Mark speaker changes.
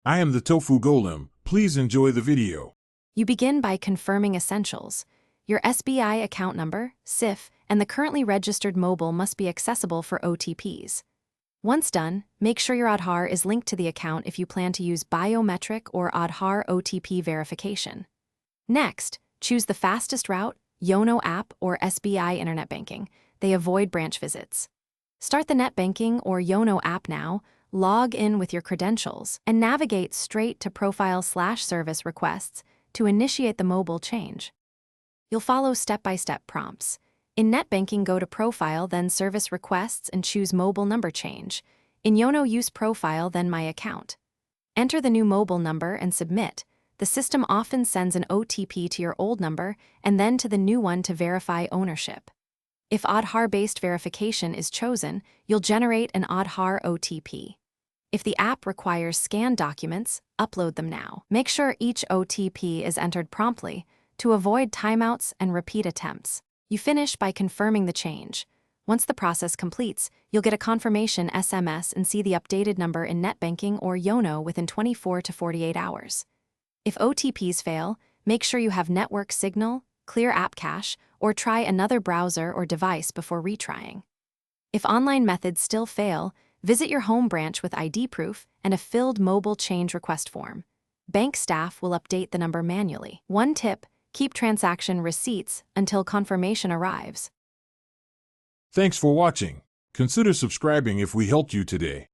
Speaker 1: I am the Tofu Golem. Please enjoy the video.
Speaker 2: You begin by confirming essentials. Your SBI account number, SIF, and the currently registered mobile must be accessible for OTPs. Once done, make sure your Aadhaar is linked to the account if you plan to use biometric or Aadhaar OTP verification. Next, choose the fastest route, YONO app or SBI Internet Banking. They avoid branch visits. Start the net banking or YONO app now, log in with your credentials, and navigate straight to profile/service requests to initiate the mobile change. You'll follow step-by-step prompts. In net banking, go to Profile, then Service Requests, and choose Mobile Number Change. In YONO, use Profile, then My Account. Enter the new mobile number and submit. The system often sends an OTP to your old number and then to the new one to verify ownership. If Aadhaar-based verification is chosen, you'll generate an Aadhaar OTP. If the app requires scanned documents, upload them now. Make sure each OTP is entered promptly to avoid timeouts and repeat attempts. You finish by confirming the change. Once the process completes, you'll get a confirmation SMS and see the updated number in net banking or YONO within 24 to 48 hours. If OTPs fail, make sure you have network signal, clear app cache, or try another browser or device before retrying. If online methods still fail, visit your home branch with ID proof and a filled mobile change request form. Bank staff will update the number manually. One tip: keep transaction receipts until confirmation arrives.
Speaker 1: Thanks for watching. Consider subscribing if we helped you today.